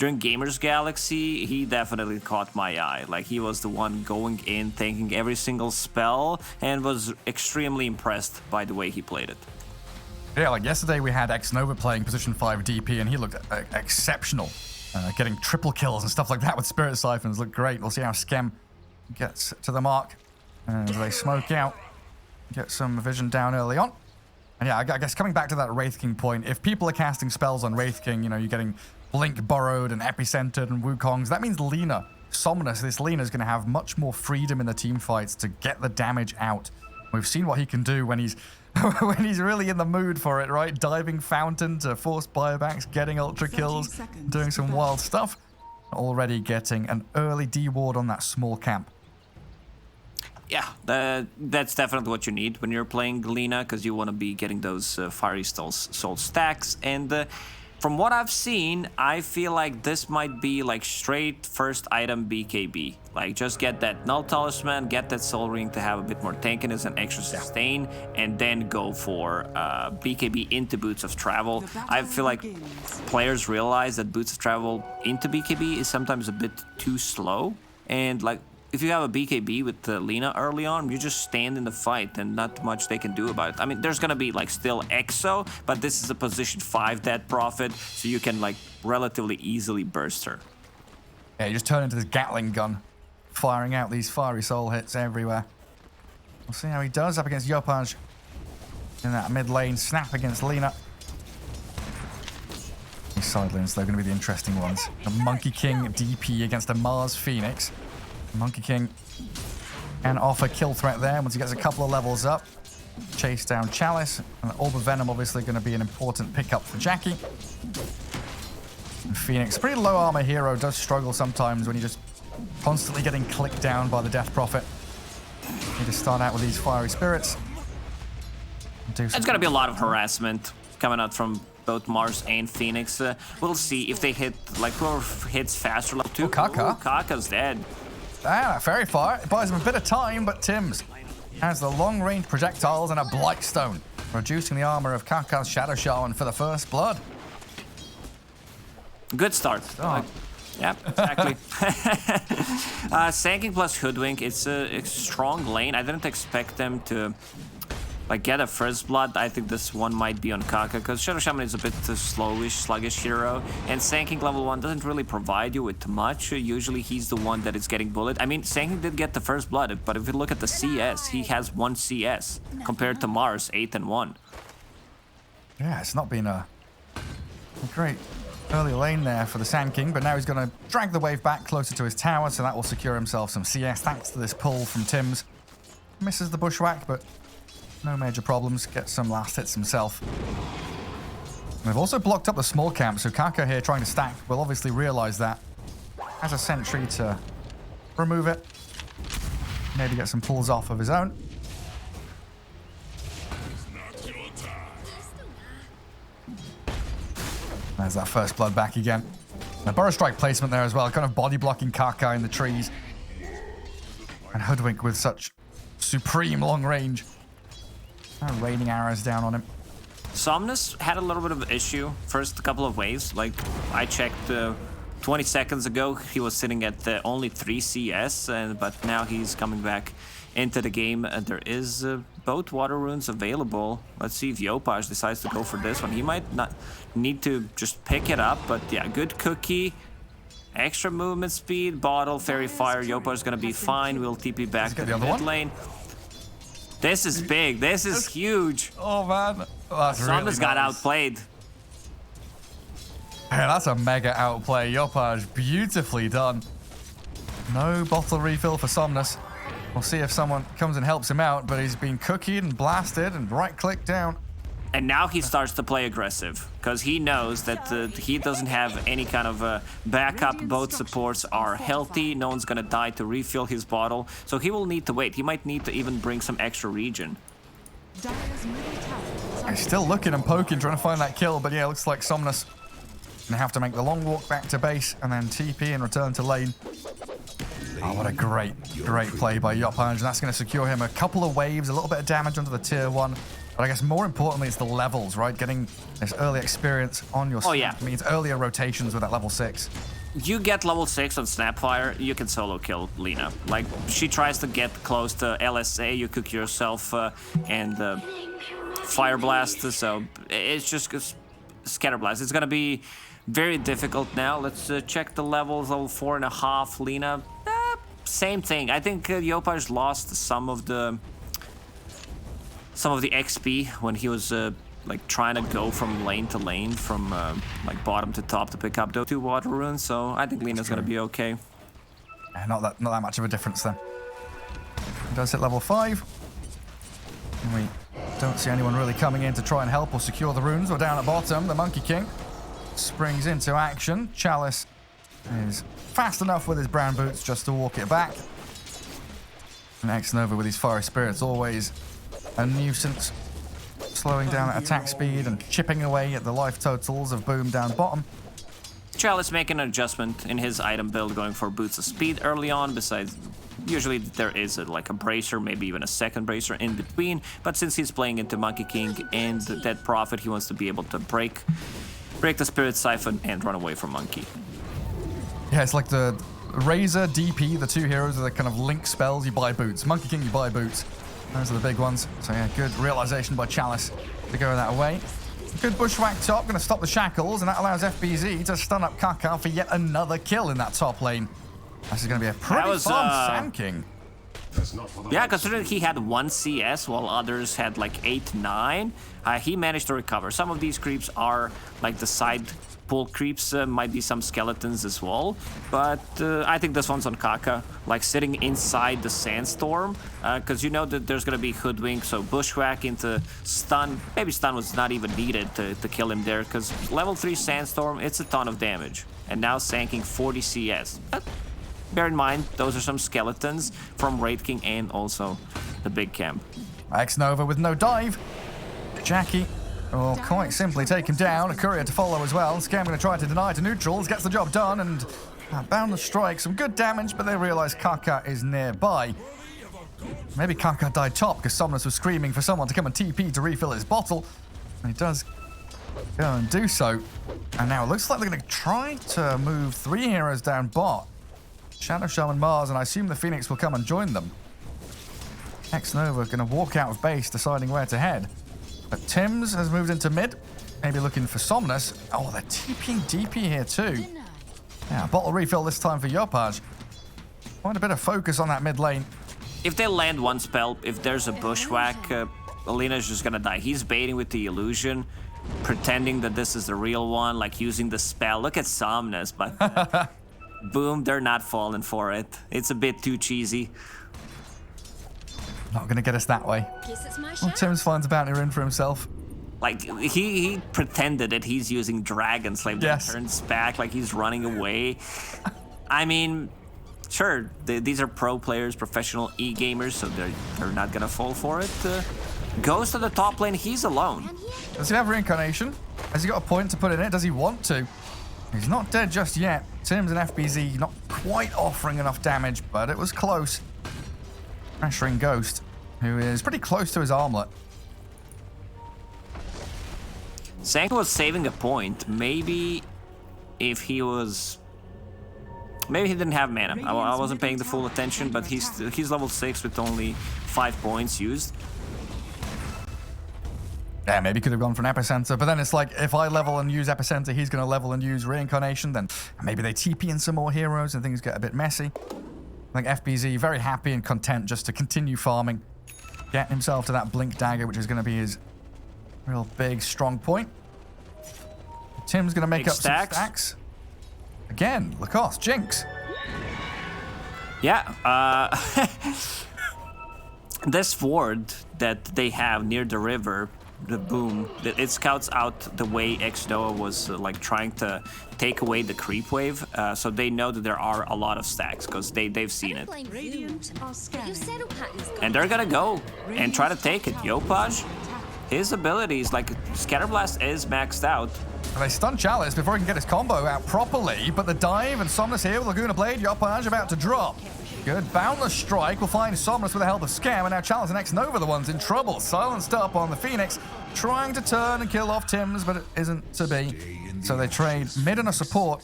during Gamers Galaxy, he definitely caught my eye. Like, he was the one going in, taking every single spell, and was extremely impressed by the way he played it. Yeah, like yesterday we had Xnova playing position 5 DP, and he looked exceptional. Getting triple kills and stuff like that with Spirit Siphons looked great. We'll see how Skem gets to the mark as they smoke out. Get some vision down early on. And yeah, I guess coming back to that Wraith King point, if people are casting spells on Wraith King, you know, you're getting Blink Burrowed and Epicentered and Wukongs, that means Lina, Somnus, this Lina is going to have much more freedom in the team fights to get the damage out. We've seen what he can do when he's when he's really in the mood for it, right? Diving Fountain to force buybacks, getting ultra kills, doing some wild stuff. Already getting an early D-ward on that small camp. Yeah, that's definitely what you need when you're playing Lina, because you want to be getting those Fiery Soul stacks. And from what I've seen, I feel like this might be like straight first item BKB. Like, just get that Null Talisman, get that Soul Ring to have a bit more tankiness and extra sustain, and then go for BKB into Boots of Travel. I feel like players realize that Boots of Travel into BKB is sometimes a bit too slow, and like, if you have a BKB with Lina early on, you just stand in the fight and not much they can do about it. I mean, there's gonna be like still Exo, but this is a position 5 Dead Prophet, so you can like relatively easily burst her. Yeah, you just turn into this Gatling gun, firing out these Fiery Soul hits everywhere. We'll see how he does up against Yopaj in that mid lane. Snap against Lina. These side lanes, they're gonna be the interesting ones. The Monkey King DP against the Mars Phoenix. Monkey King can offer kill threat there once he gets a couple of levels up. Chase down Chalice. And Orb of Venom obviously going to be an important pickup for Jackie. And Phoenix, pretty low armor hero, does struggle sometimes when you're just constantly getting clicked down by the Death Prophet. Need to start out with these Fiery Spirits. It's going to be a lot of harassment coming out from both Mars and Phoenix. We'll see if they hit, like, whoever hits faster level 2. Kaka. Kaka's dead. Ah, very far. It buys him a bit of time, but Tims has the long-range projectiles and a Blightstone, reducing the armor of Kaka's Shadow Shaman for the first blood. Good start. Yeah, exactly. Sanking plus Hoodwink, it's a strong lane. I didn't expect them to like get a first blood. I think this one might be on Kaka, because Shadow Shaman is a bit slowish, sluggish hero, and Sanking level 1 doesn't really provide you with much. Usually he's the one that is getting bullet. I mean, Sanking did get the first blood, but if you look at the CS, he has 1 CS compared to Mars, 8 and 1. Yeah, it's not been a great early lane there for the Sand King, but now he's going to drag the wave back closer to his tower, so that will secure himself some CS thanks to this pull from Tims. Misses the bushwhack, but no major problems. Gets some last hits himself. And they've also blocked up the small camp, so Kaka here trying to stack will obviously realize that. Has a sentry to remove it. Maybe get some pulls off of his own. There's that first blood back again. A Burrow Strike placement there as well, kind of body blocking Kaka in the trees. And Hoodwink with such supreme long range. Raining arrows down on him. Somnus had a little bit of an issue first couple of waves. Like, I checked 20 seconds ago, he was sitting at only 3 CS, but now he's coming back into the game. There is both water runes available. Let's see if Yopaj decides to go for this one. He might not need to just pick it up, but yeah, good cookie. Extra movement speed, bottle, fairy fire. Yopaj is going to be fine. We'll TP back to the mid lane. This is big. This is huge. Oh, man. That's really nice. Got outplayed. Yeah, that's a mega outplay. Yopaj, beautifully done. No bottle refill for Somnus. We'll see if someone comes and helps him out, but he's been cookied and blasted and right-click down. And now he starts to play aggressive, because he knows that he doesn't have any kind of backup. Both supports are healthy. No one's going to die to refill his bottle. So he will need to wait. He might need to even bring some extra regen. He's still looking and poking, trying to find that kill. But yeah, it looks like Somnus going to have to make the long walk back to base and then TP and return to lane. Oh, what a great play by Yopaj. And that's going to secure him a couple of waves, a little bit of damage onto the tier 1. But I guess more importantly, it's the levels, right? Getting this early experience on your stack means earlier rotations with that level 6. You get level 6 on Snapfire, you can solo kill Lina. Like, she tries to get close to LSA, you cook yourself and Fire Blast, so it's just Scatter Blast. It's gonna be very difficult now. Let's check the levels. Level 4.5, Lina. Same thing. I think Yopaj lost some of the XP when he was like trying to go from lane to lane, from like bottom to top to pick up those 2 water runes. So I think Lina's gonna be okay. Yeah, not that much of a difference then. He does hit level 5. And we don't see anyone really coming in to try and help or secure the runes. We're down at bottom. The Monkey King springs into action. Chalice is fast enough with his brown boots just to walk it back. And X-Nova with his Fiery Spirits, always a nuisance, slowing down at attack speed and chipping away at the life totals of Boom down bottom. Chalice making an adjustment in his item build, going for boots of speed early on. Besides, usually there is like a bracer, maybe even a second bracer in between. But since he's playing into Monkey King and Dead Prophet, he wants to be able to break the Spirit Siphon and run away from Monkey. Yeah, it's like the Razor, DP, the 2 heroes are the kind of link spells. You buy boots. Monkey King, you buy boots. Those are the big ones. So yeah, good realization by Chalice to go that way. Good bushwhack top, going to stop the shackles, and that allows FBZ to stun up Kaka for yet another kill in that top lane. This is going to be a pretty fun Sand King. Yeah, considering he had 1 CS while others had like 8, 9, he managed to recover. Some of these creeps are like the side pull creeps, might be some skeletons as well, but I think this one's on Kaka, like sitting inside the sandstorm, because you know that there's gonna be hoodwink, so bushwhack into stun. Maybe stun was not even needed to kill him there, because level 3 sandstorm, it's a ton of damage, and now sanking 40 CS. But bear in mind, those are some skeletons from Raid King and also the big camp. X-Nova with no dive. Jackie will quite simply take him down. A courier to follow as well. Scam going to try to deny to neutrals. Gets the job done and bound to strike. Some good damage, but they realize Kaka is nearby. Maybe Kaka died top because Somnus was screaming for someone to come and TP to refill his bottle. And he does go and do so. And now it looks like they're going to try to move 3 heroes down bot. Shadow Shaman Mars, and I assume the Phoenix will come and join them. X-Nova going to walk out of base, deciding where to head. But Tim's has moved into mid, maybe looking for Somnus. Oh, they're TPing DP here too. Yeah, bottle refill this time for Yopaj. Quite a bit of focus on that mid lane. If they land 1 spell, if there's a bushwhack, Alina's just gonna die. He's baiting with the illusion, pretending that this is the real one, like using the spell. Look at Somnus, but boom, they're not falling for it. It's a bit too cheesy. Not gonna get us that way. Well, Tim's finds a bounty rune for himself. Like, he pretended that he's using Dragon Slave, then turns back like he's running away. I mean, sure, these are pro players, professional e-gamers, so they're not gonna fall for it. Goes to the top lane, he's alone. Does he have reincarnation? Has he got a point to put in it? Does he want to? He's not dead just yet. Tim's and FBZ not quite offering enough damage, but it was close. Pressuring Ghost, who is pretty close to his armlet. Sanko was saving a point. Maybe if he was... Maybe he didn't have mana. I wasn't paying the full attention, but he's level 6 with only 5 points used. Yeah, maybe he could have gone for an Epicenter, but then it's like, if I level and use Epicenter, he's going to level and use Reincarnation, then maybe they TP in some more heroes and things get a bit messy. I think FBZ very happy and content just to continue farming. Get himself to that Blink Dagger, which is going to be his real big, strong point. Tim's going to make up some stacks. Again, Lacoste, Jinx. Yeah, this ward that they have near the river, the Boom, it scouts out the way X-Noah was like trying to take away the creep wave, so they know that there are a lot of stacks because they've seen it. And they're gonna go and try to take it. Yopaj, his abilities, like Scatterblast is maxed out. They stun Chalice before he can get his combo out properly, but the dive and Somnus here with Laguna Blade, Yopaj about to drop. Good Boundless Strike will find Somnus with the help of Scam, and now Chalice and X-Nova the ones in trouble. Silenced up on the Phoenix, trying to turn and kill off Tims, but it isn't to be. So they trade mid and a support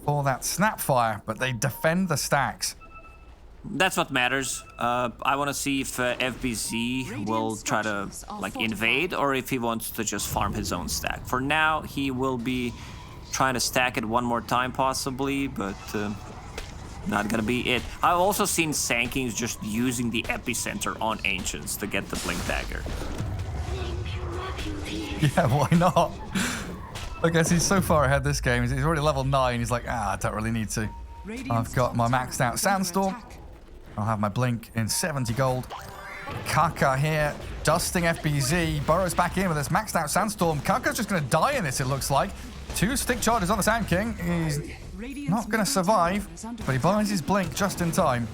for that Snapfire, but they defend the stacks. That's what matters. I want to see if FBZ will try to like invade or if he wants to just farm his own stack. For now, he will be trying to stack it one more time possibly, but not gonna be it. I've also seen Sankings just using the epicenter on Ancients to get the Blink Dagger. Yeah, why not? I guess he's so far ahead this game. He's already level 9. He's like, I don't really need to. I've got my maxed out Sandstorm. I'll have my Blink in 70 gold. Kaka here, dusting FBZ. Burrows back in with this maxed out Sandstorm. Kaka's just going to die in this, it looks like. 2 stick charges on the Sand King. He's not going to survive, but he buys his Blink just in time.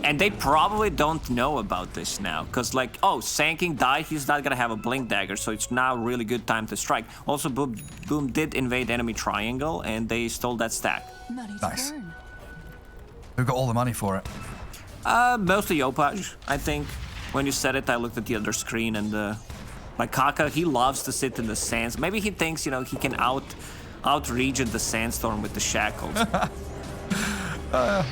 And they probably don't know about this now, because like, oh, Sand King died, he's not gonna have a Blink Dagger, so it's now really good time to strike. Also, Boom did invade enemy triangle, and they stole that stack. Nice. Who got all the money for it? Mostly Yopaj, I think. When you said it, I looked at the other screen, and like Kaka, he loves to sit in the sands. Maybe he thinks, you know, he can out-region the Sandstorm with the shackles.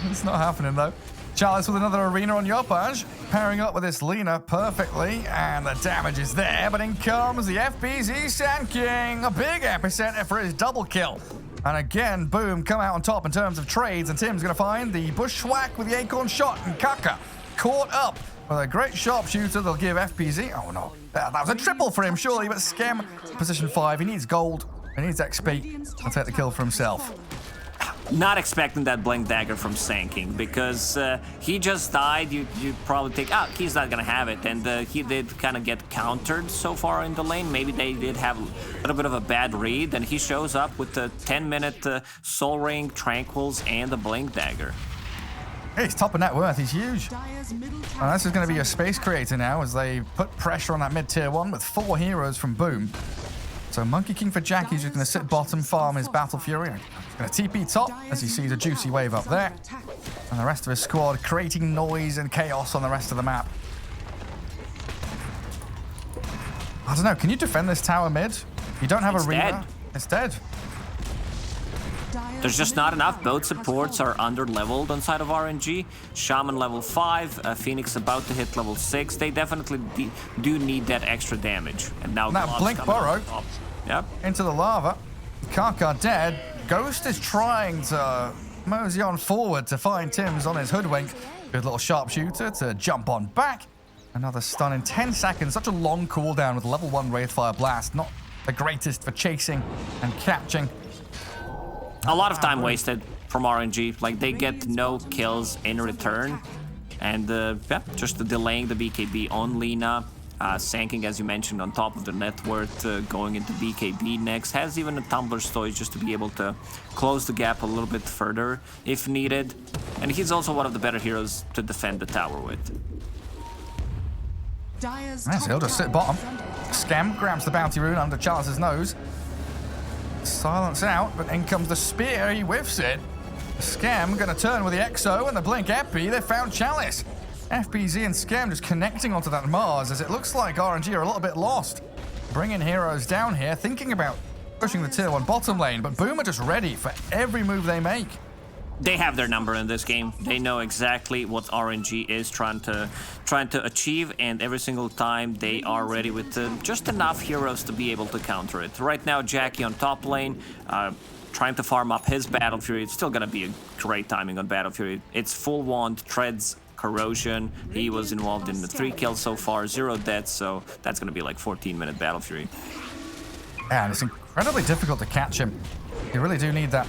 It's not happening though. Chalice with another arena on Yopaj, pairing up with this Lina perfectly, and the damage is there, but in comes the FBZ Sand King, a big epicenter for his double kill. And again, Boom come out on top in terms of trades, and Tim's gonna find the Bushwhack with the Acorn Shot, and Kaka caught up with a great sharpshooter. They'll give FBZ, oh no, that was a triple for him surely, but Scam, position 5, he needs gold, he needs XP, he'll take the kill for himself. Not expecting that Blink Dagger from Sand King, because he just died. You probably think, oh, he's not gonna have it, and he did kind of get countered so far in the lane. Maybe they did have a little bit of a bad read, and he shows up with the 10-minute Soul Ring, Tranquils, and the Blink Dagger. Hey, he's top of net worth, he's huge. And this is going to be a space creator now as they put pressure on that mid-tier 1 with 4 heroes from Boom. So Monkey King for Jack, he's just going to sit bottom, farm his Battle Fury. He's going to TP top as he sees a juicy wave up there. And the rest of his squad creating noise and chaos on the rest of the map. I don't know, can you defend this tower mid? You don't have a Reaver. It's dead. There's just not enough. Both supports are under-leveled on side of RNG. Shaman level 5, Phoenix about to hit level 6. They definitely do need that extra damage. And now Blink Burrow yep. into the lava. Kaka dead. Ghost is trying to mosey on forward to find Tims on his hoodwink. Good little sharpshooter to jump on back. Another stun in 10 seconds. Such a long cooldown with level 1 Wraithfire Blast. Not the greatest for chasing and catching. A lot of time wasted from RNG. Like, they get no kills in return. And, yeah, just delaying the BKB on Lina. Sand King, as you mentioned, on top of the net worth, going into BKB next. Has even a Tumbler Story just to be able to close the gap a little bit further if needed. And he's also one of the better heroes to defend the tower with. Nice, he'll just sit bottom. Scam grabs the bounty rune under Chalice's nose. Silence out, but in comes the spear, he whiffs it. Scam gonna turn with the Exo and the Blink Epi, they found Chalice. FBZ and Scam just connecting onto that Mars as it looks like RNG are a little bit lost. Bringing heroes down here, thinking about pushing the tier 1 bottom lane, but Boom are just ready for every move they make. They have their number in this game. They know exactly what RNG is trying to achieve, and every single time they are ready with just enough heroes to be able to counter it. Right now, Jackie on top lane, trying to farm up his Battle Fury. It's still gonna be a great timing on Battle Fury. It's full wand, treads, corrosion. He was involved in the 3 kills so far, 0 deaths, so that's gonna be like 14-minute Battle Fury. Yeah, and it's incredibly difficult to catch him. You really do need that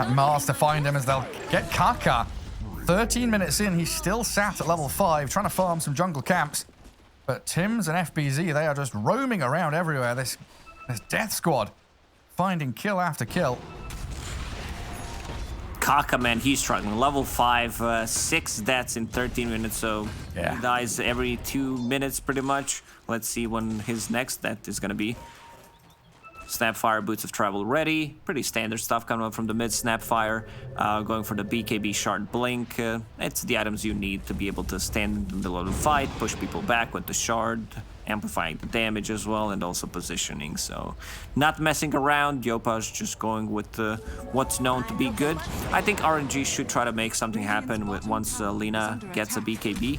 Mars to find him as they'll get Kaka. 13 minutes in, he's still sat at level 5, trying to farm some jungle camps. But Tims and FBZ, they are just roaming around everywhere. This death squad, finding kill after kill. Kaka, man, he's struggling. Level 5, 6 deaths in 13 minutes, so yeah. He dies every 2 minutes pretty much. Let's see when his next death is gonna be. Snapfire, Boots of Travel ready. Pretty standard stuff coming up from the mid. Snapfire, going for the BKB Shard Blink. It's the items you need to be able to stand in the middle of the fight, push people back with the Shard, amplifying the damage as well, and also positioning. So not messing around. Yopa's just going with what's known to be good. I think RNG should try to make something happen with once Lina gets a BKB.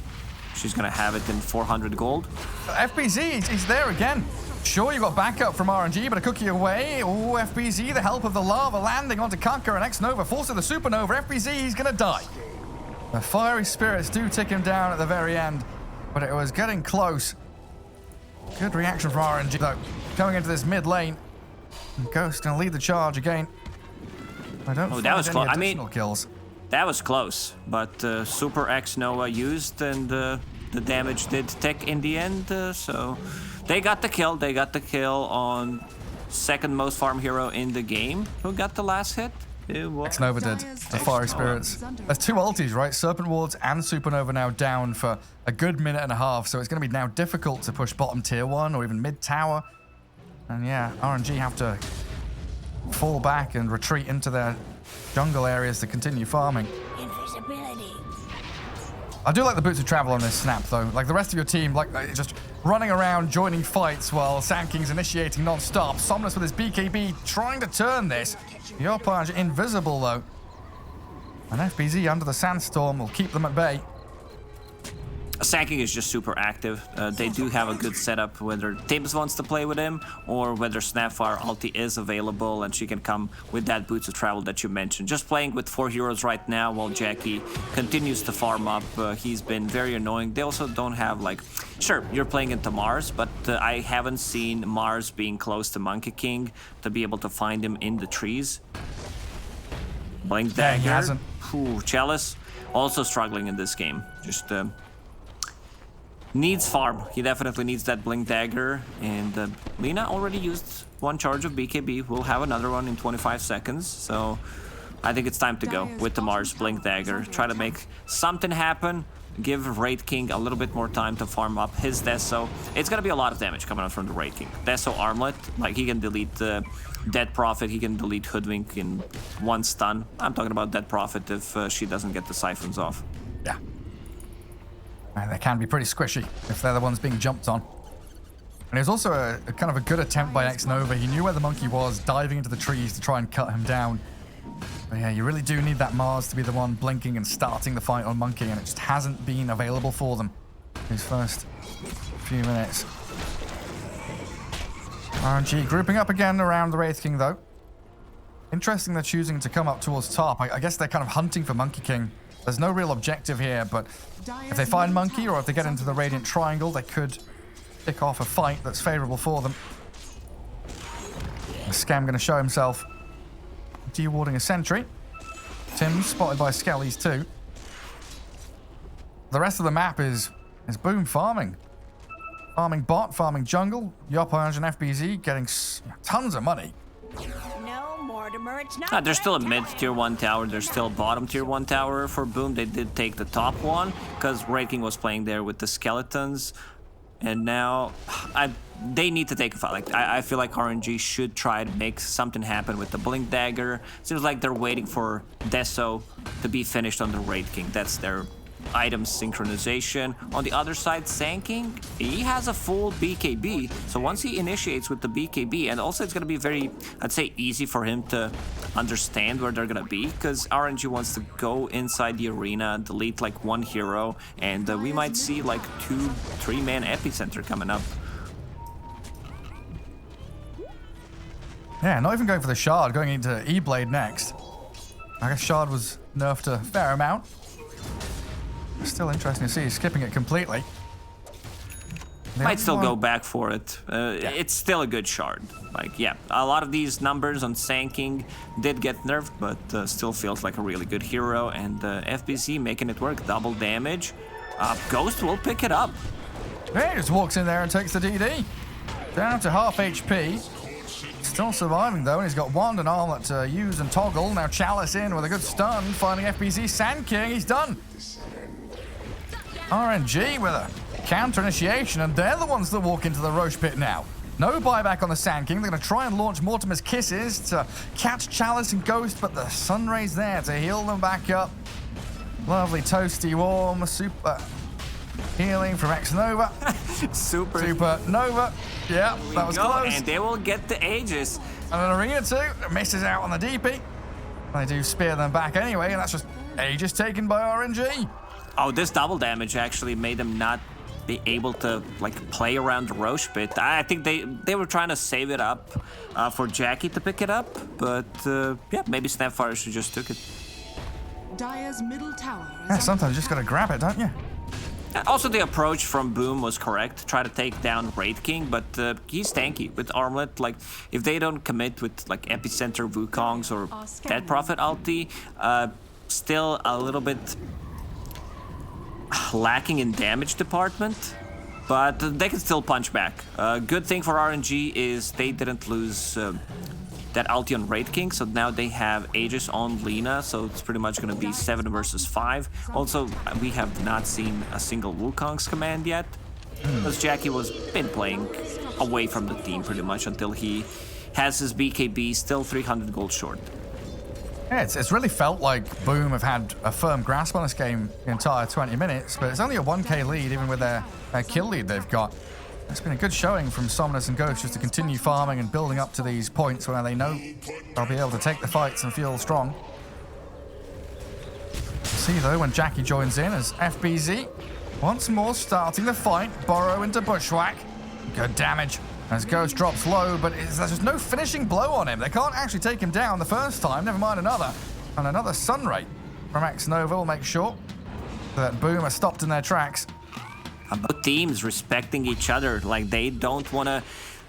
She's gonna have it in 400 gold. FBZ, he's there again. Sure, you got backup from RNG, but a cookie away. Oh, FBZ, the help of the lava landing onto Kanka and X-Nova, forcing the supernova. FBZ, he's gonna die. The fiery spirits do tick him down at the very end, but it was getting close. Good reaction from RNG, though. Coming into this mid lane. Ghost gonna lead the charge again. I don't that was close. I mean, kills. That was close, but Super X Nova used, and the damage did tick in the end. So they got the kill. They got the kill on second most farm hero in the game. Who got the last hit? X-Nova did. The Fiery Spirits. There's two ultis, right? Serpent Wards and Supernova now down for a good minute and a half, so it's going to be now difficult to push bottom tier 1 or even mid tower. And yeah, RNG have to fall back and retreat into their jungle areas to continue farming. Invisibility. I do like the Boots of Travel on this snap, though. Like the rest of your team, like just running around, joining fights while Sand King's initiating non-stop. Somnus with his BKB trying to turn this. Yopa invisible, though. And FBZ under the sandstorm will keep them at bay. Sand King is just super active. They do have a good setup, whether Tibbs wants to play with him or whether Snapfire ulti is available and she can come with that Boots of Travel that you mentioned. Just playing with 4 heroes right now while Jackie continues to farm up. He's been very annoying. They also don't have, like, sure, you're playing into Mars, but I haven't seen Mars being close to Monkey King to be able to find him in the trees. Blink Dagger. He hasn't. Ooh, Chalice also struggling in this game. Just needs farm. He definitely needs that Blink Dagger. And Lina already used 1 charge of BKB. We'll have another one in 25 seconds. So I think it's time to go with the Mars Blink Dagger. Try to make something happen. Give Raid King a little bit more time to farm up his Deso. It's going to be a lot of damage coming out from the Raid King. Deso Armlet, like he can delete Dead Prophet. He can delete Hoodwink in 1 stun. I'm talking about Dead Prophet if she doesn't get the siphons off. Yeah. And they can be pretty squishy if they're the ones being jumped on. And it was also a kind of a good attempt by X-Nova. He knew where the monkey was, diving into the trees to try and cut him down. But yeah, you really do need that Mars to be the one blinking and starting the fight on Monkey, and it just hasn't been available for them these first few minutes. RNG grouping up again around the Wraith King, though. Interesting they're choosing to come up towards top. I guess they're kind of hunting for Monkey King. There's no real objective here, but if they find Monkey or if they get into the Radiant Triangle, they could kick off a fight that's favorable for them. The Scam going to show himself. Dewarding a sentry. Tim spotted by Skellies too. The rest of the map is boom farming. Farming bot, farming jungle. Yopa and FBZ getting tons of money. No, Mortimer, it's not. There's still a mid tier 1 tower. There's still a bottom tier 1 tower for Boom. They did take the top one because Raid King was playing there with the skeletons. And now they need to take a fight. Like I feel like RNG should try to make something happen with the Blink Dagger. Seems like they're waiting for Deso to be finished on the Raid King. That's their item synchronization. On the other side, Sand King, he has a full BKB. So once he initiates with the BKB, and also it's going to be very, I'd say, easy for him to understand where they're going to be, because RNG wants to go inside the arena, delete like 1 hero, and we might see like 2-3 man epicenter coming up. Yeah, not even going for the Shard, going into E-Blade next. I guess Shard was nerfed a fair amount. Still interesting to see, skipping it completely. Might still go back for it. It's still a good Shard. Like, yeah, a lot of these numbers on Sand King did get nerfed, but still feels like a really good hero. And FBC making it work, double damage. Ghost will pick it up. He just walks in there and takes the DD. Down to half HP. Still surviving though, and he's got Wand and Armlet to use and toggle. Now Chalice in with a good stun, finding FBZ. Sand King, he's done. RNG with a counter initiation, and they're the ones that walk into the Roche pit now. No buyback on the Sand King. They're going to try and launch Mortimer's Kisses to catch Chalice and Ghost, but the Sun Ray's there to heal them back up. Lovely toasty warm super healing from X-Nova. Super Nova. Yeah, that was close. And they will get the Aegis. And an Arena too. Misses out on the DP. They do spear them back anyway, and that's just Aegis taken by RNG. Oh, this double damage actually made them not be able to like play around the Roche pit. I think they were trying to save it up for Jackie to pick it up, but yeah, maybe Snapfire should just took it. Dire's middle tower. Yeah, sometimes you just gotta grab it, don't you? Also, the approach from Boom was correct. Try to take down Wraith King, but he's tanky with Armlet. Like, if they don't commit with like Epicenter, Wukongs, or Dead Prophet ulti, still a little bit lacking in damage department, but they can still punch back. Good thing for RNG is they didn't lose that ulti on Wraith King, so now they have Aegis on Lina, so it's pretty much going to be 7 versus 5. Also, we have not seen a single Wukong's command yet, because Jackie was been playing away from the team pretty much until he has his BKB still 300 gold short. Yeah, it's really felt like Boom have had a firm grasp on this game the entire 20 minutes, but it's only a 1k lead even with their kill lead they've got. It's been a good showing from Somnus and Ghost just to continue farming and building up to these points where they know they'll be able to take the fights and feel strong. See though when Jackie joins in as FBZ once more starting the fight, burrow into Bushwhack. Good damage as Ghost drops low, but there's just no finishing blow on him. They can't actually take him down the first time, never mind another. And another Sun Ray from X-Nova will make sure that Boom are stopped in their tracks. Both teams respecting each other, like they don't want to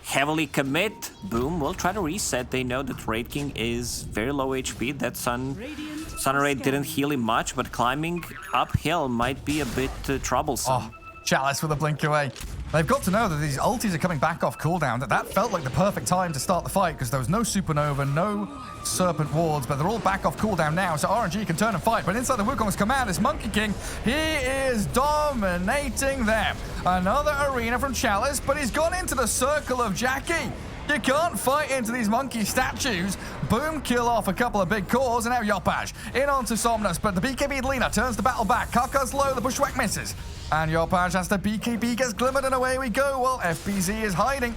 heavily commit. Boom will try to reset. They know that Wraith King is very low HP. That Sun Ray didn't heal him much, but climbing uphill might be a bit troublesome. Oh, Chalice with a blink away. They've got to know that these ultis are coming back off cooldown, that felt like the perfect time to start the fight because there was no Supernova, no Serpent Wards, but they're all back off cooldown now, so RNG can turn and fight. But inside the Wukong's command is Monkey King. He is dominating them. Another arena from Chalice, but he's gone into the circle of Jackie. You can't fight into these monkey statues. Boom kill off a couple of big cores, and now Yopaj in onto Somnus, but the BKB Lina turns the battle back. Kaka's low, the Bushwhack misses. And Yopaj has the BKB, gets glimmered, and away we go. Well, FBZ is hiding.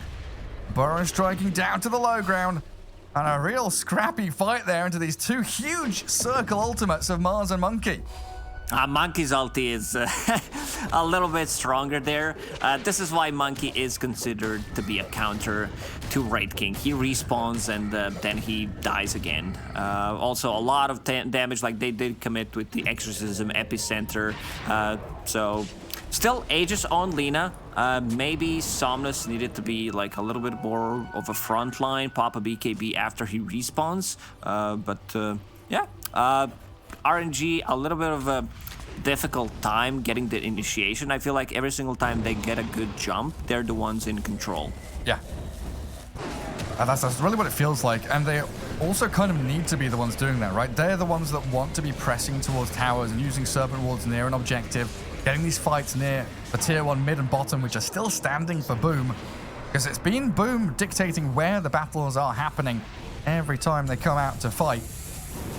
Burrow striking down to the low ground. And a real scrappy fight there into these two huge circle ultimates of Mars and Monkey. Monkey's ulti is a little bit stronger there. This is why Monkey is considered to be a counter to Wraith King. He respawns and then he dies again. Also, a lot of damage, like they did commit with the Exorcism Epicenter. So, still Aegis on Lina. Maybe Somnus needed to be like a little bit more of a front line, pop a BKB after he respawns. Yeah. RNG, a little bit of a difficult time getting the initiation. I feel like every single time they get a good jump, they're the ones in control. Yeah. That's really what it feels like. And they also kind of need to be the ones doing that, right? They're the ones that want to be pressing towards towers and using Serpent Wards near an objective, getting these fights near the tier 1 mid and bottom, which are still standing for Boom. Because it's been Boom dictating where the battles are happening every time they come out to fight.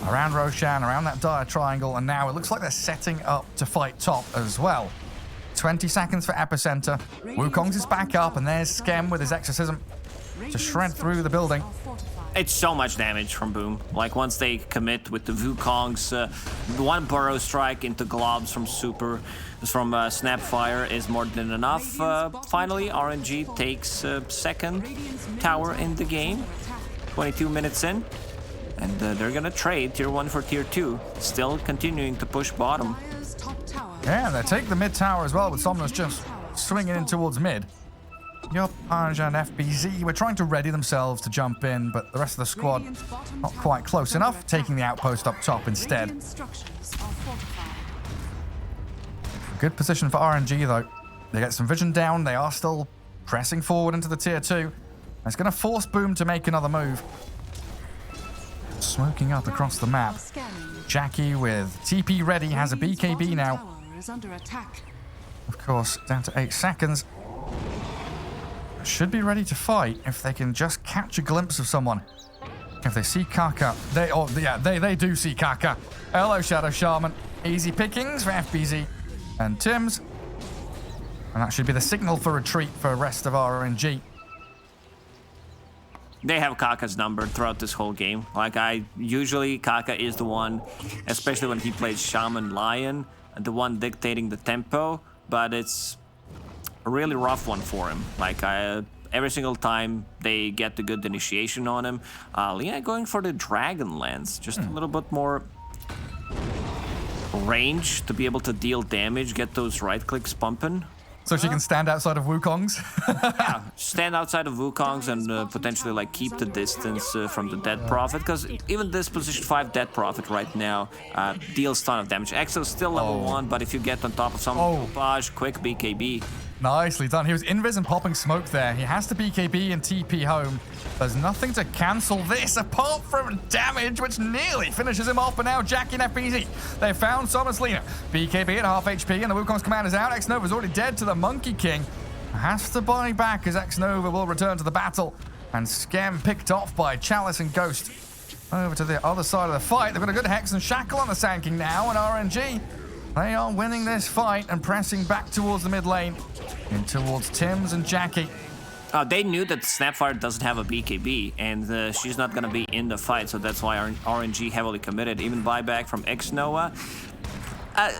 Around Roshan, around that dire triangle, and now it looks like they're setting up to fight top as well. 20 seconds for Epicenter. Wukong's is back up, and there's Skem with his Exorcism to shred through the building. It's so much damage from Boom. Like, once they commit with the Wukongs, one Burrow strike into globs from Snapfire is more than enough. Finally, RNG takes second tower in the game. 22 minutes in. And they're gonna trade tier 1 for tier 2, still continuing to push bottom. Yeah, they take the mid tower as well, with Somnus just swinging in towards mid. Yopaj and FBZ were trying to ready themselves to jump in, but the rest of the squad not quite close enough, taking the outpost up top instead. Good position for RNG though. They get some vision down, they are still pressing forward into the tier 2. It's gonna force Boom to make another move. Smoking up across the map. Jackie with TP ready has a BKB now. Of course, down to 8 seconds. should be ready to fight if they can just catch a glimpse of someone. If they see Kaka, they do see Kaka. Hello, Shadow Shaman. Easy pickings for FBZ and Tim's. And that should be the signal for retreat for the rest of RNG. They have Kaka's number throughout this whole game. Like, usually Kaka is the one, especially when he plays Shaman Lion, the one dictating the tempo, but it's a really rough one for him. Like, every single time they get the good initiation on him. Lina going for the Dragon Lance, just a little bit more range to be able to deal damage, get those right clicks pumping. So she can stand outside of Wukong's? Yeah, stand outside of Wukong's and potentially like keep the distance from the Dead Prophet, because even this position 5 Dead Prophet right now deals ton of damage. Exo's still level 1, but if you get on top of some Page, quick BKB. Nicely done. He was invis and popping smoke there. He has to BKB and TP home. There's nothing to cancel this apart from damage, which nearly finishes him off. But now Jackie and FBZ, they found Somas Lina. BKB at half HP, and the Wukong's command is out. X-Nova's already dead to the Monkey King. Has to buy back as X-Nova will return to the battle. And Skem picked off by Chalice and Ghost. Over to the other side of the fight. They've got a good Hex and Shackle on the Sand King now, and RNG. They are winning this fight and pressing back towards the mid lane. In towards Tim's and Jackie. They knew that Snapfire doesn't have a BKB, and she's not going to be in the fight, so that's why RNG heavily committed. Even buyback from X-Noah.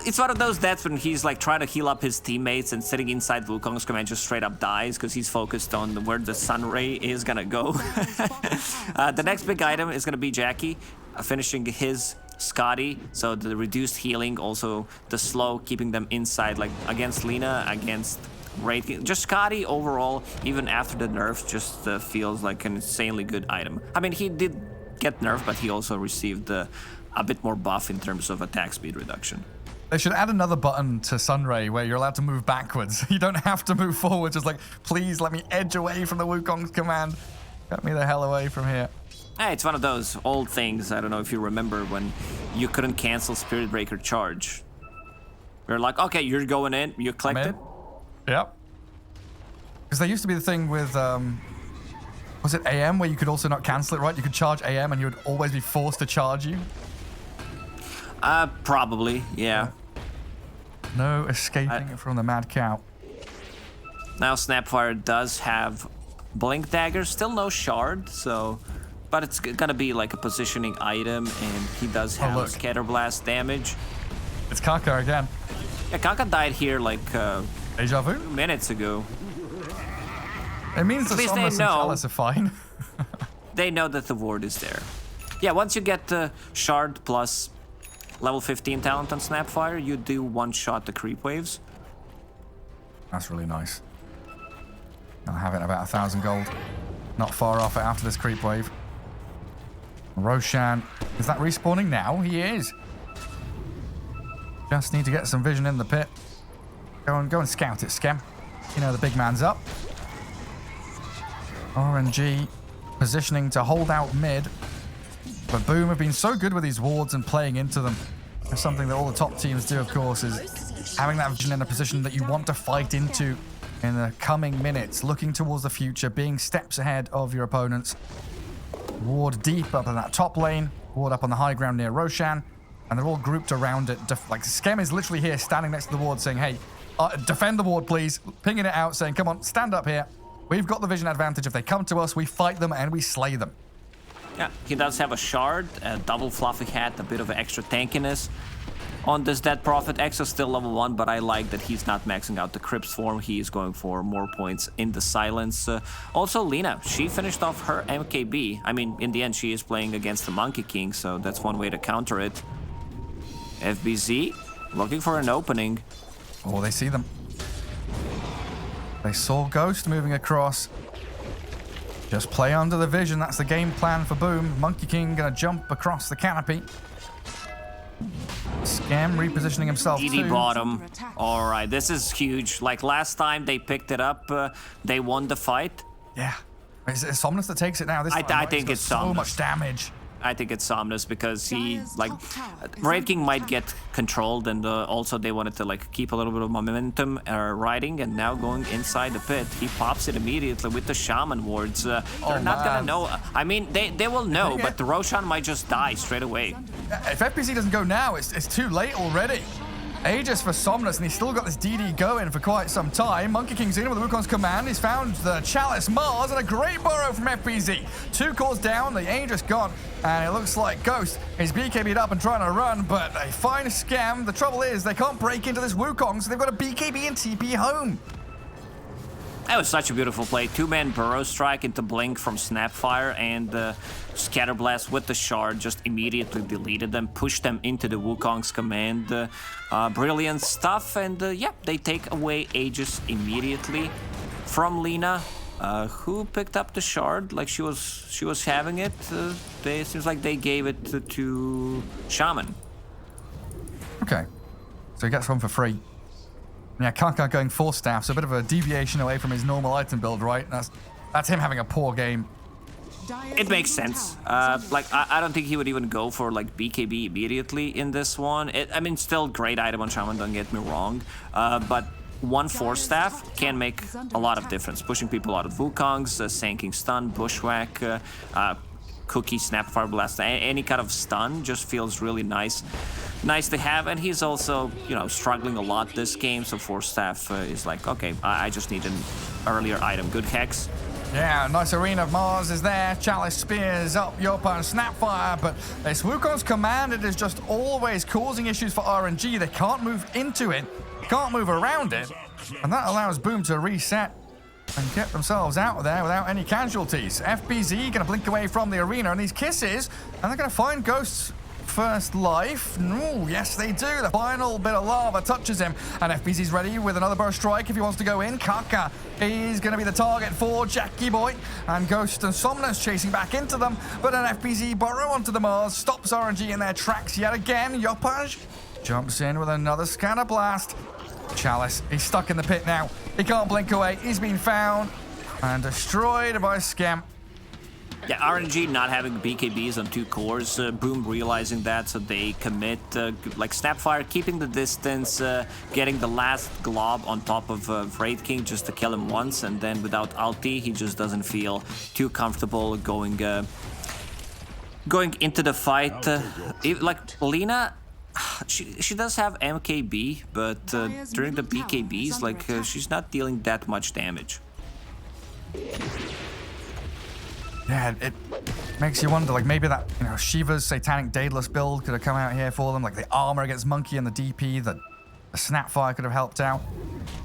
It's one of those deaths when he's like trying to heal up his teammates and sitting inside Wukong's command just straight up dies because he's focused on where the sun ray is going to go. The next big item is going to be Jackie finishing his Scotty, so the reduced healing, also the slow, keeping them inside, like against Lina, against Raid. Just Scotty overall, even after the nerf, just feels like an insanely good item. I mean, he did get nerfed, but he also received a bit more buff in terms of attack speed reduction. They should add another button to Sunray where you're allowed to move backwards. You don't have to move forward, just like, please let me edge away from the Wukong's command. Get me the hell away from here. Hey, it's one of those old things. I don't know if you remember when you couldn't cancel Spirit Breaker charge. You're like, okay, you're going in, you clicked it. Yep. Because there used to be the thing with, was it AM where you could also not cancel it, right? You could charge AM and you would always be forced to charge you? Probably, yeah. No escaping from the Mad Cow. Now Snapfire does have Blink Dagger, still no Shard, so... But it's gonna be like a positioning item, and he does have Scatterblast damage. It's Kaka again. Yeah, Kaka died here like Deja vu? 2 minutes ago. It means the Somnus and Chalice are fine. They know that the ward is there. Yeah, once you get the Shard plus level 15 talent on Snapfire, you do one-shot the creep waves. That's really nice. I'll have it at about 1,000 gold. Not far off it after this creep wave. Roshan, is that respawning now? He is. Just need to get some vision in the pit. Go and scout it, Skem. You know the big man's up. RNG positioning to hold out mid. But Boom have been so good with these wards and playing into them. That's something that all the top teams do, of course, is having that vision in a position that you want to fight into in the coming minutes, looking towards the future, being steps ahead of your opponents. Ward deep up in that top lane, ward up on the high ground near Roshan, and they're all grouped around it. Like, Skem is literally here standing next to the ward saying, hey, defend the ward, please. Pinging it out, saying, come on, stand up here. We've got the vision advantage. If they come to us, we fight them and we slay them. Yeah, he does have a Shard, a double fluffy hat, a bit of extra tankiness. On this Dead Prophet, X is still level 1, but I like that he's not maxing out the Crypt's form. He is going for more points in the silence. Also, Lina, she finished off her MKB. I mean, in the end, she is playing against the Monkey King, so that's one way to counter it. FBZ, looking for an opening. Oh, they see them. They saw Ghost moving across. Just play under the vision. That's the game plan for Boom. Monkey King gonna jump across the canopy. Skem repositioning himself DD bottom. All right, this is huge. Like last time they picked it up, they won the fight. Yeah. Is it Somnus that takes it now? This time, I think it's so Somnus. much damage. I think it's Somnus because he Dire's like top tower is Raid under King might attack. get controlled, and also they wanted to like keep a little bit of momentum riding, and now going inside the pit, he pops it immediately with the Shaman wards. They're not gonna man. know. I mean, they will know, Yeah. but the Roshan might just die straight away. If FPC doesn't go now, it's too late already. Aegis for Somnus, and he's still got this DD going for quite some time. Monkey King's in with the Wukong's command. He's found the Chalice Mars, and a great burrow from FPZ. 2 cores down, the Aegis gone, and it looks like Ghost is BKB'd up and trying to run, but a fine scam. The trouble is, they can't break into this Wukong, so they've got a BKB and TP home. That was such a beautiful play. 2-man burrow strike into Blink from Snapfire, and Scatterblast with the shard just immediately deleted them, pushed them into the Wukong's command. Brilliant stuff, and yeah, they take away Aegis immediately from Lina, who picked up the shard like she was having it. It seems like they gave it to Shaman. Okay, so he gets one for free. Yeah, Kaka going 4 staff, so a bit of a deviation away from his normal item build, right? That's him having a poor game. Dire's It makes middle sense. tower is under Like, I don't think he would even go for, like, BKB immediately in this one. I mean, still great item on Shaman, don't get me wrong. But 1 4-staff can make a lot of difference. Pushing people out of Wukongs, sanking stun, bushwhack, cookie, Snapfire Blast, any kind of stun just feels really nice to have. And he's also, you know, struggling a lot this game, so 4-staff is like, okay, I just need an earlier item. Good Hex. Yeah, nice arena. Mars is there. Chalice spears up Yopa and Snapfire, but this Wukong's command, it is just always causing issues for RNG. They can't move into it, can't move around it, and that allows Boom to reset and get themselves out of there without any casualties. FBZ gonna blink away from the arena, and these kisses, and they're gonna find Ghost's first life. Ooh, yes, they do. The final bit of lava touches him, and FBZ's ready with another burst strike if he wants to go in. Kaka is going to be the target for Jackie Boy, and Ghost and Somnus chasing back into them, but an FBZ burrow onto the Mars stops RNG in their tracks yet again. Yopaj jumps in with another scatter blast. Chalice, he's stuck in the pit now. He can't blink away. He's been found and destroyed by Scam. Yeah, RNG not having BKBs on 2 cores, Boom realizing that, so they commit, like Snapfire, keeping the distance, getting the last glob on top of Raid King just to kill him once, and then without ulti, he just doesn't feel too comfortable going into the fight. Like, Lina, she does have MKB, but during the BKBs, like, she's not dealing that much damage. Yeah, it makes you wonder, like, maybe that, you know, Shiva's Satanic Daedalus build could have come out here for them, like the armor against Monkey and the DP, that the Snapfire could have helped out.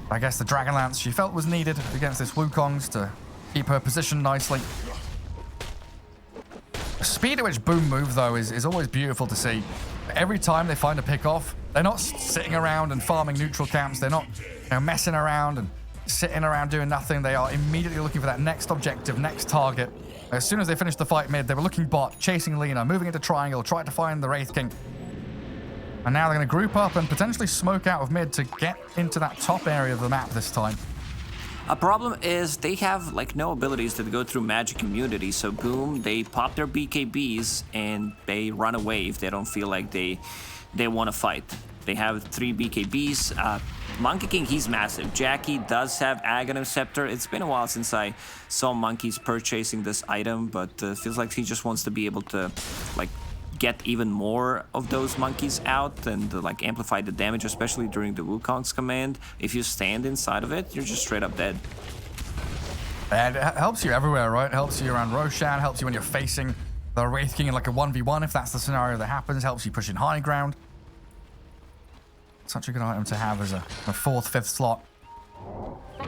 I guess the Dragonlance she felt was needed against this Wukong's to keep her position nicely. The speed at which Boom move, though, is always beautiful to see. Every time they find a pick-off, they're not sitting around and farming neutral camps, they're not, you know, messing around and sitting around doing nothing. They are immediately looking for that next objective, next target. As soon as they finished the fight mid, they were looking bot, chasing Lina, moving into triangle, trying to find the Wraith King. And now they're going to group up and potentially smoke out of mid to get into that top area of the map this time. A problem is they have like no abilities that go through magic immunity, so Boom, they pop their BKBs and they run away if they don't feel like they want to fight. They have 3 BKBs. Monkey King, he's massive. Jackie does have Aghanim Scepter. It's been a while since I saw monkeys purchasing this item, but feels like he just wants to be able to like get even more of those monkeys out and like amplify the damage, especially during the Wukong's command. If you stand inside of it, you're just straight up dead. And it helps you everywhere, right? It helps you around Roshan, helps you when you're facing the Wraith King in like a 1v1 if that's the scenario that happens, helps you push in high ground. Such a good item to have as a 4th, 5th slot.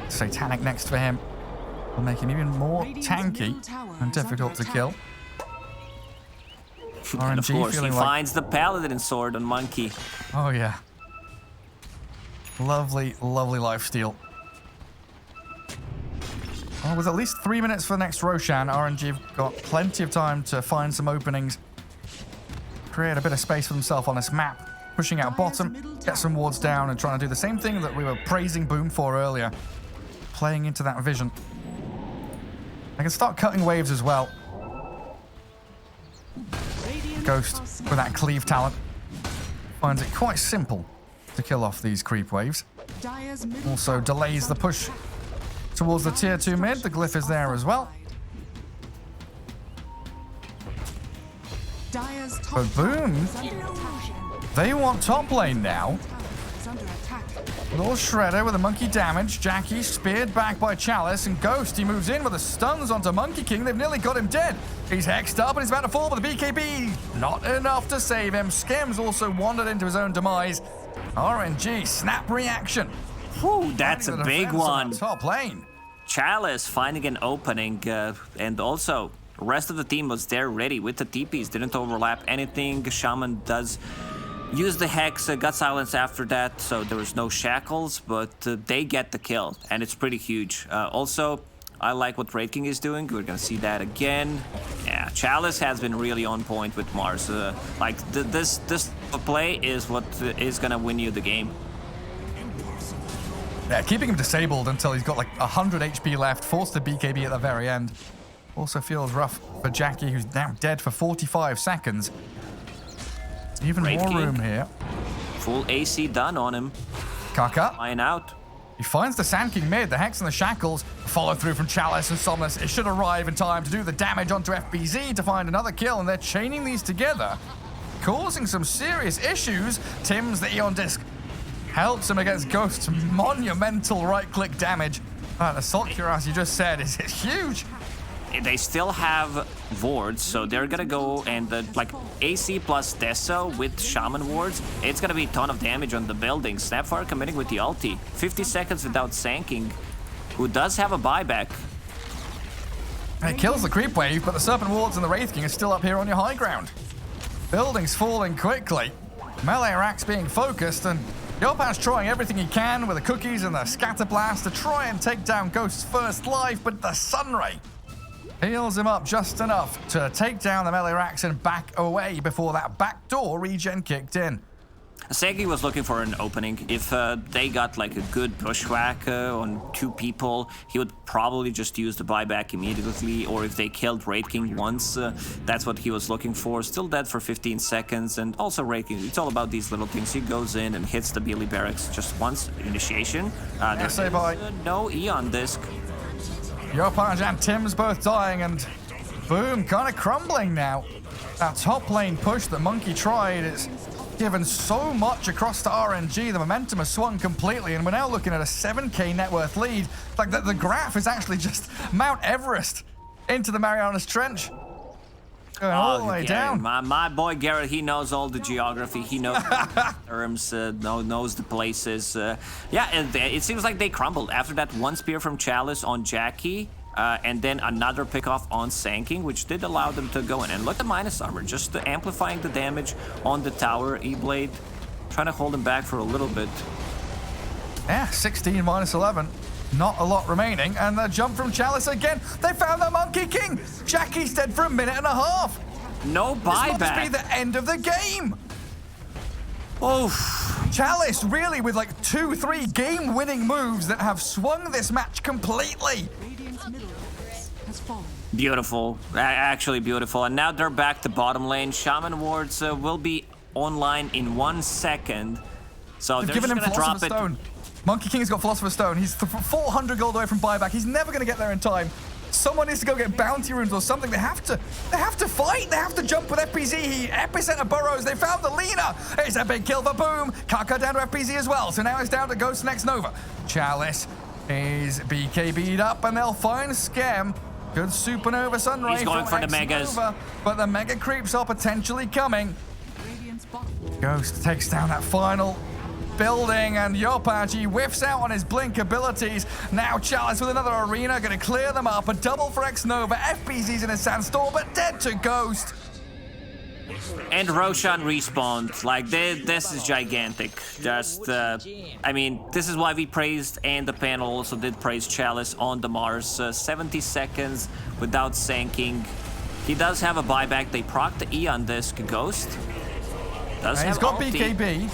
Satanic next for him will make him even more tanky and difficult to kill. And of course, he feeling like, finds the Paladin sword on Monkey. oh yeah. Lovely, lovely lifesteal. Oh, with at least 3 minutes for the next Roshan, RNG have got plenty of time to find some openings, create a bit of space for themselves on this map. Pushing out bottom, get some wards down, and trying to do the same thing that we were praising Boom for earlier. Playing into that vision. I can start cutting waves as well. Ghost, with that cleave talent, finds it quite simple to kill off these creep waves. Dire's middle Also tower delays is the under push attack. towards the tier 2 mid. The glyph is there as well. Dire's top But Boom, is under attack. they want top lane now. Tower is under attack. Little Shredder with a monkey damage. Jackie speared back by Chalice, and Ghost, he moves in with the stuns onto Monkey King. They've nearly got him dead. He's hexed up and he's about to fall, but the BKB, not enough to save him. Skem's also wandered into his own demise. RNG, snap reaction. Whew, that's a Finding the big defense on one. that top lane. Chalice finding an opening, and also the rest of the team was there ready with the TPs. Didn't overlap anything. Shaman does use the Hex, got silence after that, so there was no shackles, but they get the kill, and it's pretty huge. Also, I like what Wraith King is doing. We're gonna see that again. Yeah, Chalice has been really on point with Mars. This play is what is gonna win you the game. Yeah, keeping him disabled until he's got like 100 HP left, forced to BKB at the very end. Also feels rough for Jackie, who's now dead for 45 seconds. Even Wraith more King. room here. Full AC done on him. Kaka. Flying out. He finds the Sand King mid, the Hex and the Shackles. Follow through from Chalice and Somnus. It should arrive in time to do the damage onto FBZ to find another kill, and they're chaining these together, causing some serious issues. Tim's the Eon Disc helps him against Ghost's monumental right-click damage. The Assault Cure, as you just said, is huge. They still have wards, so they're gonna go and like AC plus Deso with Shaman wards. It's gonna be a ton of damage on the building. Snapfire committing with the ulti. 50 seconds without sanking, who does have a buyback. And it kills the creep wave, but the Serpent Wards and the Wraith King are still up here on your high ground. Buildings falling quickly. Melee racks being focused, and Yopan's trying everything he can with the cookies and the scatter blast to try and take down Ghost's first life, but the Sunray heals him up just enough to take down the melee racks and back away before that backdoor regen kicked in. Segi was looking for an opening. If they got like a good bushwhack on 2 people, he would probably just use the buyback immediately, or if they killed Wraith King once, that's what he was looking for. Still dead for 15 seconds, and also Wraith King, it's all about these little things. He goes in and hits the Beely Barracks just once, initiation. There's say bye. No Eon Disc. Yopanj and Tim's both dying, and Boom kind of crumbling now. That top lane push that Monkey tried is given so much across to RNG. The momentum has swung completely, and we're now looking at a 7k net worth lead. Like the graph is actually just Mount Everest into the Marianas Trench. Going all the way down. My boy Garrett, he knows all the geography. He knows the terms, knows the places. It seems like they crumbled after that one spear from Chalice on Jackie, and then another pickoff on Sanking, which did allow them to go in. And look at minus armor, just amplifying the damage on the tower. E-Blade trying to hold him back for a little bit. Yeah, 16 minus 11. Not a lot remaining, and the jump from Chalice again. They found the Monkey King. Jackie's dead for a minute and a half. No buyback. This must be the end of the game. Oof. Chalice really with like 2-3 game-winning moves that have swung this match completely. Radiant's middle has fallen. Beautiful, actually beautiful. And now they're back to bottom lane. Shaman wards will be online in 1 second. So They've they're given just him gonna drop Philosopher's it. Stone. Monkey King's got Philosopher's Stone. He's 400 gold away from buyback. He's never going to get there in time. Someone needs to go get bounty runes or something. They have to fight. They have to jump with FPZ. He epicenter burrows. They found the Lina. It's a big kill for Boom. Kaka down to FPZ as well. So now it's down to Ghost next Nova. Chalice is BKB'd up, and they'll find Skem. Good Supernova Sunray. He's going for the Megas. Nova, but the Mega creeps are potentially coming. Radiant's bottom. Ghost takes down that final building, and Yopaji whiffs out on his blink abilities. Now Chalice with another arena, going to clear them up. A double for X-Nova. FBZ's in a sandstorm, but dead to Ghost. And Roshan respawned. Like, this is gigantic. Just, I mean, this is why we praised, and the panel also did praise Chalice on the Mars. 70 seconds without sanking. He does have a buyback. They proc the Eon Disc. Ghost does And have he's got ulti. BKB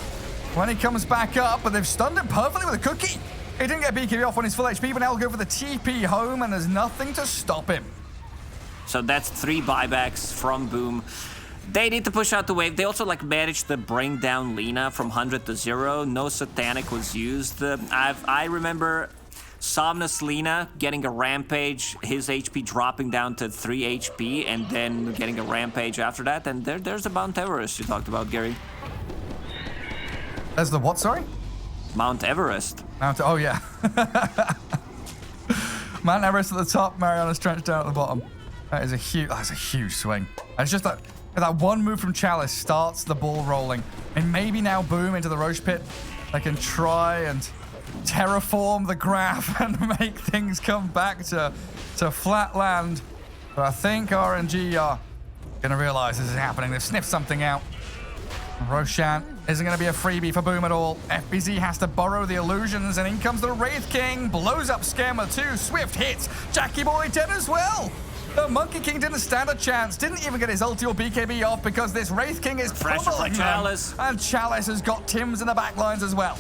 when he comes back up, but they've stunned him perfectly with a cookie. He didn't get BKB off on his full HP, but now he'll go for the TP home, and there's nothing to stop him. So that's 3 buybacks from Boom. They need to push out the wave. They also like managed to bring down Lina from 100 to 0. No Satanic was used. I remember Somnus Lina getting a rampage, his HP dropping down to 3 HP, and then getting a rampage after that. And there's the Mount Everest you talked about, Gary. There's the what, sorry? Mount Everest. Oh, yeah. Mount Everest at the top, Mariana's Trench down at the bottom. That's a huge swing. It's just that one move from Chalice starts the ball rolling. And maybe now Boom into the Roche Pit. They can try and terraform the graph and make things come back to flat land. But I think RNG are going to realize this is happening. They've sniffed something out. Roshan isn't going to be a freebie for Boom at all. FBZ has to borrow the illusions, and in comes the Wraith King. Blows up Scam with 2 swift hits. Jackie Boy dead as well. The Monkey King didn't stand a chance. Didn't even get his ulti or BKB off because this Wraith King is pummeling them. Chalice. And Chalice has got Tims in the back lines as well.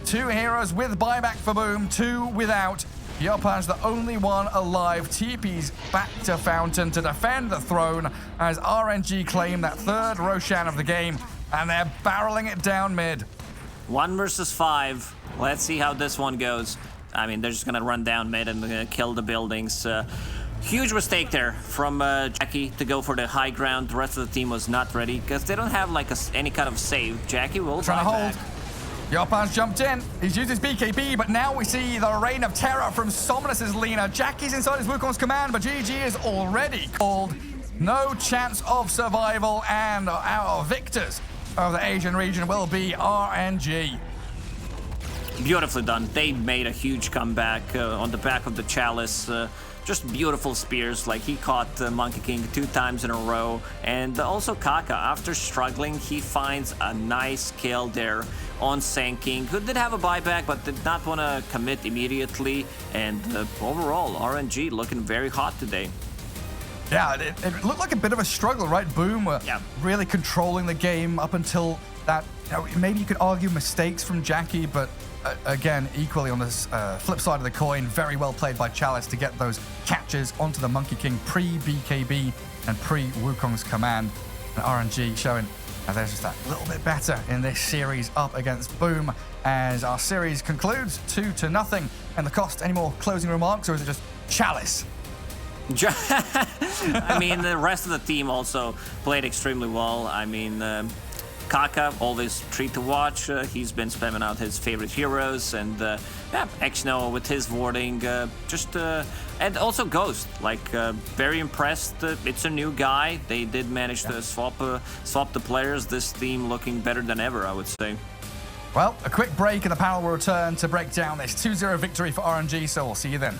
2 heroes with buyback for Boom, 2 without. Yopan's the only one alive. TP's back to Fountain to defend the throne as RNG claim that 3rd Roshan of the game, and they're barreling it down mid. 1 versus 5. Let's see how this one goes. I mean, they're just gonna run down mid and kill the buildings. Huge mistake there from Jackie to go for the high ground. The rest of the team was not ready because they don't have like any kind of save. Jackie will try to hold. Back. Yopan's jumped in. He's used his BKB, but now we see the reign of terror from Somnus's Lina. Jackie's inside his Wukong's command, but GG is already called. No chance of survival, and our victors of the Asian region will be RNG. Beautifully done. They made a huge comeback on the back of the Chalice. Just beautiful spears, like he caught Monkey King 2 times in a row. And also Kaka, after struggling, he finds a nice kill there on Sand King, who did have a buyback but did not want to commit immediately. And overall, RNG looking very hot today. Yeah, it looked like a bit of a struggle, right? Boom were really controlling the game up until that. You know, maybe you could argue mistakes from Jackie, but again, equally on this flip side of the coin, very well played by Chalice to get those catches onto the Monkey King pre-BKB and pre-Wukong's command. And RNG showing they're just that little bit better in this series up against Boom as our series concludes 2-0. And the cost, any more closing remarks, or is it just Chalice? I mean, the rest of the team also played extremely well. I mean, Kaka, always treat to watch. He's been spamming out his favorite heroes, and Exno with his warding, and also Ghost. Like, very impressed. It's a new guy. They did manage to swap the players. This team looking better than ever, I would say. Well, a quick break, and the panel will return to break down this 2-0 victory for RNG. So we'll see you then.